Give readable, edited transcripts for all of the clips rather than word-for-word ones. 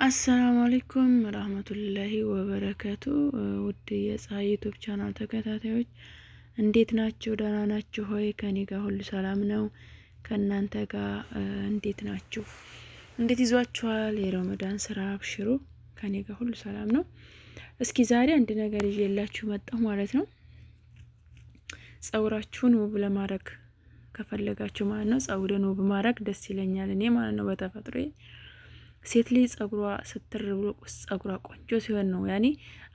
አሰላሙ አለይኩም ረህመቱላሂ ወበረከቱ። ውድ የፀሐይ ዩቲዩብ ቻናል ተከታታዮች እንዴት ናችሁ? ደህና ናችሁ ሆይ? ከኔ ጋር ሁሉ ሰላም ነው። ከእናንተ ጋር እንዴት ናችሁ? እንዴት ይዟችኋል? የረመዳን ስራ አብሽሩ። ከኔ ጋር ሁሉ ሰላም ነው። እስኪ ዛሬ አንድ ነገር ይዤላችሁ መጣሁ ማለት ነው። ጸጉራችሁን ውብ ለማድረግ ከፈለጋችሁ ማለት ነው፣ ጸጉርን ውብ ማድረግ ደስ ይለኛል እኔ ማለት ነው በተፈጥሮዬ። ሴት ልጅ ጸጉሯ ስትር ብሎ ጸጉሯ ቆንጆ ሲሆን ነው ያኔ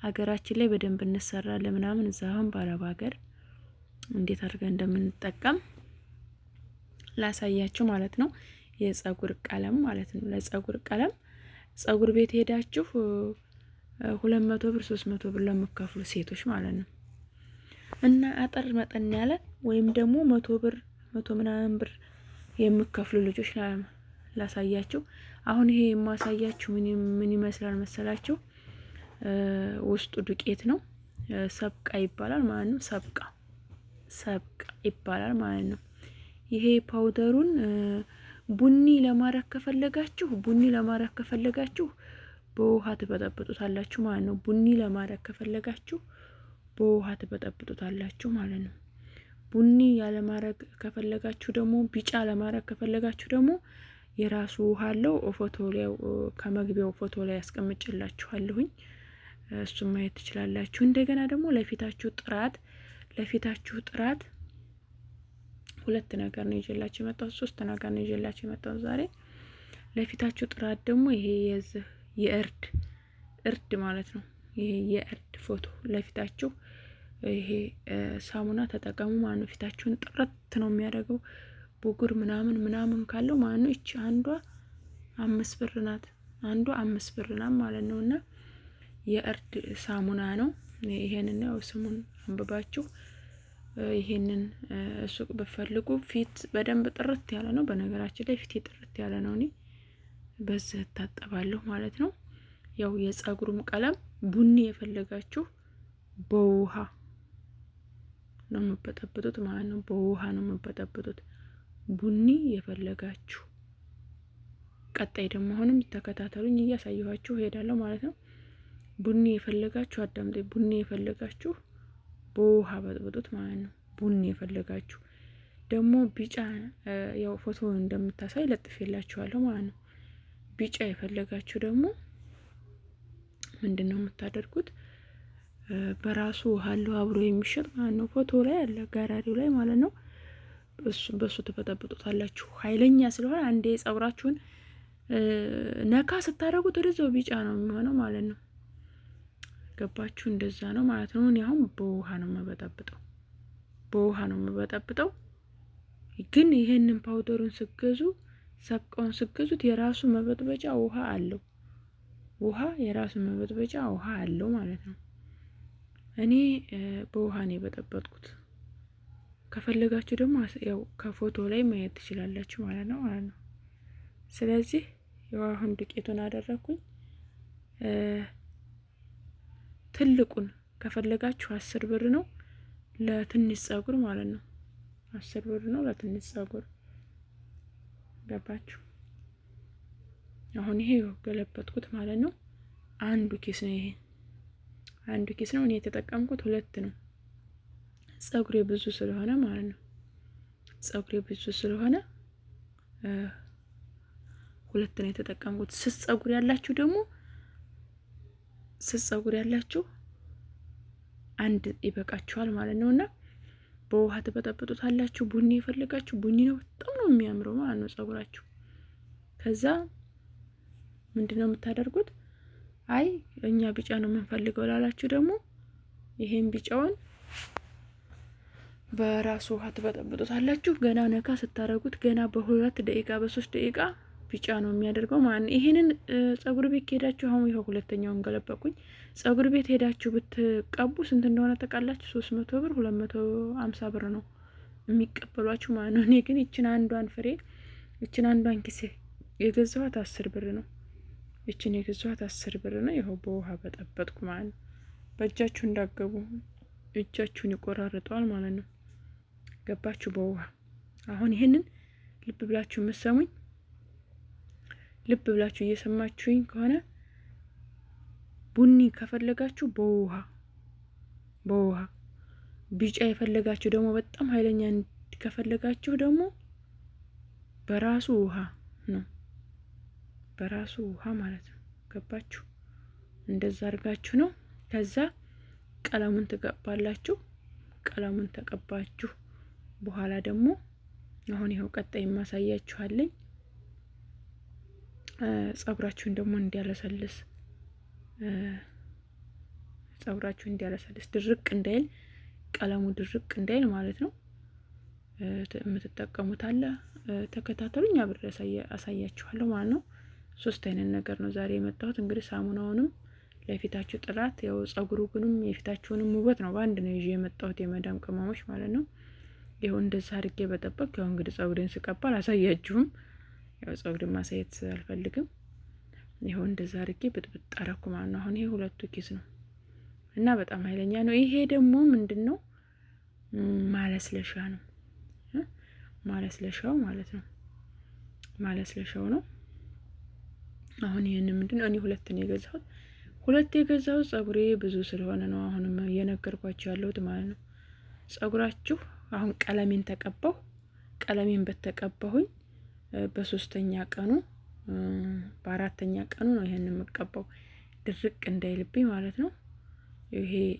ሀገራችን ላይ በደንብ እንሰራለን ምናምን፣ እዛም በአረብ ሀገር እንዴት አድርገን እንደምንጠቀም ላሳያችሁ ማለት ነው። የጸጉር ቀለም ማለት ነው። ለጸጉር ቀለም ጸጉር ቤት ሄዳችሁ 200 ብር 300 ብር ለምከፍሉ ሴቶች ማለት ነው እና አጠር መጠን ያለ ወይም ደግሞ 100 ብር 100 ምናምን ብር የምከፍሉ ልጆች ላሳያችሁ። አሁን ይሄ የማሳያችሁ ምን ይመስላል መሰላችሁ? ውስጡ ዱቄት ነው። ሰብቃ ይባላል ማለት ነው። ሰብቃ ይባላል ማለት ነው። ይሄ ፓውደሩን ቡኒ ለማድረግ ከፈለጋችሁ በውሃ ትበጠብጡታላችሁ ማለት ነው። ቡኒ ለማድረግ ከፈለጋችሁ በውሃ ትበጠብጡታላችሁ ማለት ነው። ቡኒ ያለ ማድረግ ከፈለጋችሁ ደግሞ ቢጫ ለማድረግ ከፈለጋችሁ ደግሞ የራሱ ውሃ አለው። ፎቶ ላይ ከመግቢያው ፎቶ ላይ ያስቀምጥላችኋለሁኝ፣ እሱም ማየት ትችላላችሁ። እንደገና ደግሞ ለፊታችሁ ጥራት ሁለት ነገር ነው ይዤላችሁ የመጣሁት፣ ሶስት ነገር ነው ይዤላችሁ የመጣሁት ዛሬ። ለፊታችሁ ጥራት ደግሞ ይሄ የእርድ ማለት ነው። ይሄ የእርድ ፎቶ ለፊታችሁ ይሄ ሳሙና ተጠቀሙ ማለት ነው። ፊታችሁን ጥርት ነው የሚያደርገው። ብጉር ምናምን ካለው ማለት ነው። እቺ አንዷ 5 ብር ናት፣ አንዷ 5 ብር ናት ማለት ነው። እና የእርድ ሳሙና ነው። ይሄንን ነው ስሙን አንብባችሁ ይሄንን ሱቅ በፈልጉ። ፊት በደንብ ጥርት ያለ ነው። በነገራችን ላይ ፊቴ ጥርት ያለ ነው። እኔ በዚህ እታጠባለሁ ማለት ነው። ያው የጸጉሩም ቀለም ቡኒ የፈለጋችሁ በውሃ ነው የምበጠብጡት ማለት ነው። በውሃ ነው የምበጠብጡት ቡኒ የፈለጋችሁ። ቀጣይ ደግሞ አሁንም ተከታተሉኝ፣ እያሳየኋችሁ ሄዳለሁ ማለት ነው። ቡኒ የፈለጋችሁ አዳምጤ፣ ቡኒ የፈለጋችሁ በውሃ በጥብጡት ማለት ነው። ቡኒ የፈለጋችሁ ደግሞ ቢጫ፣ ያው ፎቶ እንደምታሳይ ለጥፌላችኋለሁ ማለት ነው። ቢጫ የፈለጋችሁ ደግሞ ምንድነው የምታደርጉት? በራሱ ውሃ አለው አብሮ የሚሸጥ ማለት ነው። ፎቶ ላይ አለ ጋራሪው ላይ ማለት ነው። በሱ ተበጠብጡታላችሁ። ኃይለኛ ስለሆነ አንዴ ጸጉራችሁን ነካ ስታደርጉት ወደዛው ቢጫ ነው የሚሆነው ማለት ነው። ገባችሁ? እንደዛ ነው ማለት ነው። እኔ አሁን በውሃ ነው የምበጠብጠው። ግን ይሄንን ፓውደሩን ስገዙ፣ ሰብቀውን ስገዙት የራሱ መበጥበጫ ውሃ አለው። የራሱ መበጥበጫ ውሃ አለው ማለት ነው። እኔ በውሃ ነው የበጠበጥኩት። ከፈለጋችሁ ደግሞ ያው ከፎቶ ላይ ማየት ትችላላችሁ ማለት ነው። ስለዚህ ያው አሁን ዱቄቱን አደረኩኝ። ትልቁን ከፈለጋችሁ 10 ብር ነው ለትንሽ ጸጉር ማለት ነው። 10 ብር ነው ለትንሽ ጸጉር። ገባችሁ? አሁን ይሄ ገለበጥኩት ማለት ነው። አንዱ ኪስ ነው ይሄ፣ አንዱ ኪስ ነው። እኔ የተጠቀምኩት 2 ነው። ጸጉሬ ብዙ ስለሆነ ማለት ነው። ጸጉሬ ብዙ ስለሆነ 2 ነው የተጠቀምኩት። ስስ ጸጉር ያላችሁ አንድ ይበቃችኋል ማለት ነውና በውሃ ትበጠብጡታላችሁ። ቡኒ የፈለጋችሁ ቡኒ ነው፣ በጣም ነው የሚያምረው ማለት ነው ጸጉራችሁ። ከዛ ምንድነው የምታደርጉት? አይ እኛ ቢጫ ነው የምንፈልገው ላላችሁ ደግሞ ይሄን ቢጫውን በራሱ ውሃ ትበጠብጡታላችሁ። ገና ነካ ስታረጉት ገና በ2 ደቂቃ በ3 ደቂቃ ቢጫ ነው የሚያደርገው ማለት ነው። ይሄንን ጸጉር ቤት ሄዳችሁ አሁን ይሄው ሁለተኛውን ገለበኩኝ። ጸጉር ቤት ሄዳችሁ ብትቀቡ ስንት እንደሆነ ተቃላችሁ? 300 ብር 250 ብር ነው የሚቀበሏችሁ ማለት ነው። እኔ ግን ይችን አንዷን ኪስ የገዛኋት 10 ብር ነው። ይችን የገዛኋት 10 ብር ነው። ይኸው በውሃ በጠበጥኩ ማለት ነው። በእጃችሁ እንዳገቡ እጃችሁን ይቆራርጠዋል ማለት ነው። ገባችሁ? በውሃ አሁን ይሄንን ልብ ብላችሁ የምትሰሙኝ፣ ልብ ብላችሁ እየሰማችሁኝ ከሆነ ቡኒ ከፈለጋችሁ በውሃ ቢጫ የፈለጋችሁ ደግሞ በጣም ኃይለኛ ከፈለጋችሁ ደግሞ በራሱ ውሃ ነው፣ በራሱ ውሃ ማለት ነው። ገባችሁ? እንደዛ አድርጋችሁ ነው። ከዛ ቀለሙን ትቀባላችሁ። ቀለሙን ተቀባችሁ በኋላ ደግሞ አሁን ይኸው ቀጣይ ማሳያችኋለኝ። ጸጉራችሁን ደግሞ እንዲያለሰልስ ድርቅ እንዳይል ቀለሙ ድርቅ እንዳይል ማለት ነው የምትጠቀሙት አለ። ተከታተሉኝ፣ አብሬ አሳያችኋለሁ ማለት ነው። 3 አይነት ነገር ነው ዛሬ የመጣሁት። እንግዲህ ሳሙናውንም ለፊታችሁ ጥራት፣ ያው ጸጉሩንም የፊታችሁንም ውበት ነው በአንድ ነው ይዤ የመጣሁት የመዳም ቅመሞች ማለት ነው። ይኸው እንደዛ አድርጌ በጠበቅ ያው እንግዲህ ጸጉሬን ስቀባ አላሳያችሁም፣ ያው ጸጉሬን ማሳየት አልፈልግም። ይኸው እንደዛ አድርጌ ብጥብጥ አረኩ ማለት ነው። አሁን ይሄ 2 ኪስ ነው እና በጣም ኃይለኛ ነው። ይሄ ደግሞ ምንድነው ማለስለሻ ነው፣ ማለስለሻው ማለት ነው። ማለስለሻው ነው። አሁን ይሄን ምንድነው እኔ 2 ነው የገዛሁት። 2 የገዛሁት ጸጉሬ ብዙ ስለሆነ ነው አሁንም እየነገርኳችሁ ያለሁት ማለት ነው። ጸጉራችሁ አሁን ቀለሜን ተቀባሁ። ቀለሜን በተቀባሁኝ በ3ኛ ቀኑ በ4ኛ ቀኑ ነው ይሄን የምቀባው ድርቅ እንዳይልብኝ ማለት ነው።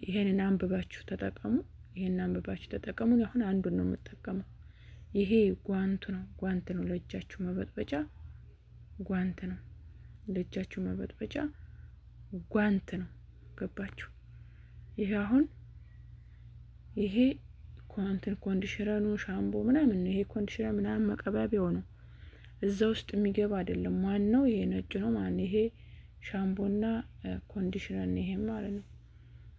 ይሄንን አንብባችሁ ተጠቀሙ። ይሄን አንብባችሁ ተጠቀሙ። አሁን አንዱን ነው የምጠቀመው። ይሄ ጓንት ነው ለእጃችሁ መበጥበጫ ጓንት ነው። ለእጃችሁ መበጥበጫ ጓንት ነው። ገባችሁ? ይሄ አሁን ይሄ ኮንዲሽነሩ ሻምቦ ምናምን ነው። ይሄ ኮንዲሽነር ምናምን መቀባቢያው ነው፣ እዛ ውስጥ የሚገባ አይደለም። ዋናው ይሄ ነጭ ነው ማለት ነው። ይሄ ሻምቦና ኮንዲሽነር ነው ይሄ ማለት ነው።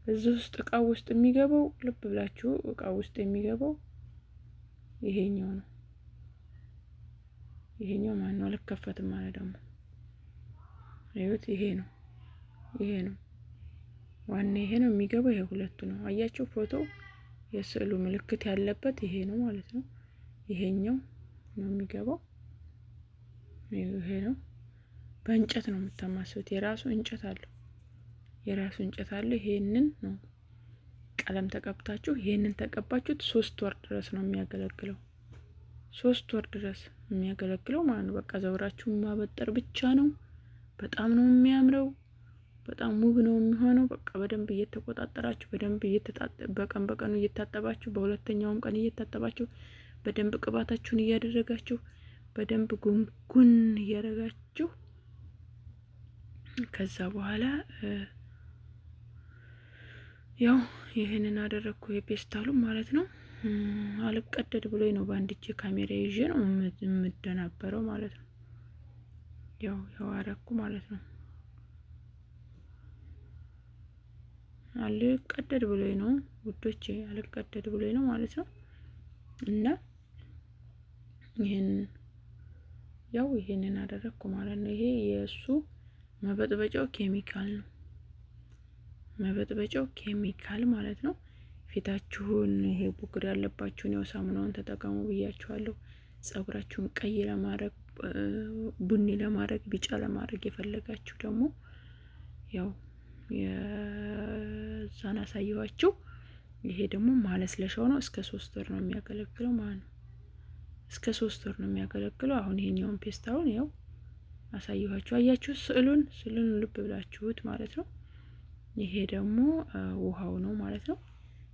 እዚህ ውስጥ እቃው ውስጥ የሚገባው ልብ ብላችሁ እቃው ውስጥ የሚገባው ይሄኛው ነው። ይሄኛው ማን ነው? አልከፈትም ማለት ደግሞ እዩት። ይሄ ነው ዋና ይሄ ነው የሚገባው። ይሄ 2 ነው። አያችሁ ፎቶ የስዕሉ ምልክት ያለበት ይሄ ነው ማለት ነው። ይሄኛው ነው የሚገባው። ይሄ ነው። በእንጨት ነው የምታማስሉት። የራሱ እንጨት አለው። ይሄንን ነው ቀለም ተቀብታችሁ ይሄንን ተቀባችሁት 3 ወር ድረስ ነው የሚያገለግለው። 3 ወር ድረስ የሚያገለግለው ማለት ነው። በቃ ዘውራችሁን ማበጠር ብቻ ነው። በጣም ነው የሚያምረው። በጣም ውብ ነው የሚሆነው። በቃ በደንብ እየተቆጣጠራችሁ በደንብ በቀኑ እየታጠባችሁ በሁለተኛውም ቀን እየታጠባችሁ በደንብ ቅባታችሁን እያደረጋችሁ በደንብ ጉንጉን እያደረጋችሁ ከዛ በኋላ ያው ይሄንን አደረኩ የፔስታሉ ማለት ነው። አልቀደድ ብሎኝ ነው በአንድ እጄ ካሜራ ይዤ ነው የምደናበረው ማለት ነው። ያው አረኩ ማለት ነው። አልቀደድ ብሎኝ ነው ውዶቼ፣ አልቀደድ ብሎኝ ነው ማለት ነው። እና ይሄንን አደረኩ ማለት ነው። ይሄ የእሱ መበጥበጫው ኬሚካል ነው። መበጥበጫው ኬሚካል ማለት ነው። ፊታችሁን ይሄ ቡግር ያለባችሁን ያው ሳሙናውን ተጠቀሙ ብያችኋለሁ። ጸጉራችሁን ቀይ ለማድረግ ቡኒ ለማድረግ ቢጫ ለማድረግ የፈለጋችሁ ደግሞ ያው የዛን አሳየኋችሁ። ይሄ ደግሞ ማለስለሻው ነው። እስከ 3 ወር ነው የሚያገለግለው ማለት ነው። እስከ 3 ወር ነው የሚያገለግለው። አሁን ይሄኛውን ፔስታውን ያው አሳየኋችሁ። አያችሁ ስዕሉን ልብ ብላችሁት ማለት ነው። ይሄ ደግሞ ውሃው ነው ማለት ነው።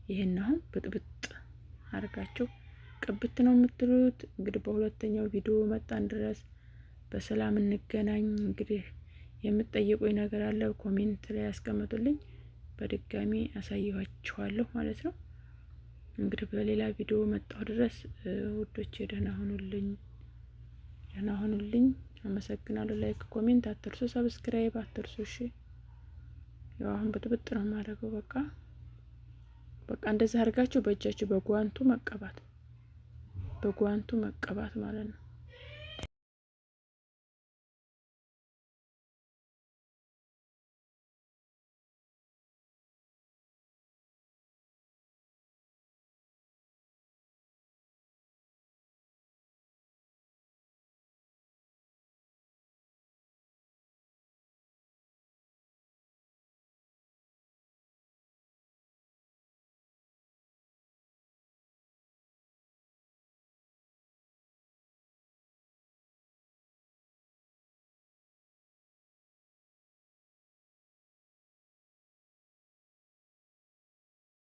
ይሄን አሁን ብጥብጥ አድርጋችሁ ቅብት ነው የምትሉት። እንግዲህ በሁለተኛው ቪዲዮ መጣን ድረስ በሰላም እንገናኝ። እንግዲህ የምትጠይቁኝ ነገር አለ ኮሜንት ላይ ያስቀምጡልኝ። በድጋሚ አሳያችኋለሁ ማለት ነው። እንግዲህ በሌላ ቪዲዮ መጣሁ ድረስ ውዶቼ ደህና ሁኑልኝ። አመሰግናለሁ። ላይክ ኮሜንት አትርሱ፣ ሰብስክራይብ አትርሱ። እሺ ያው አሁን ብጥብጥ ነው የማደርገው። በቃ እንደዛ አድርጋችሁ በእጃችሁ በጓንቱ መቀባት ማለት ነው።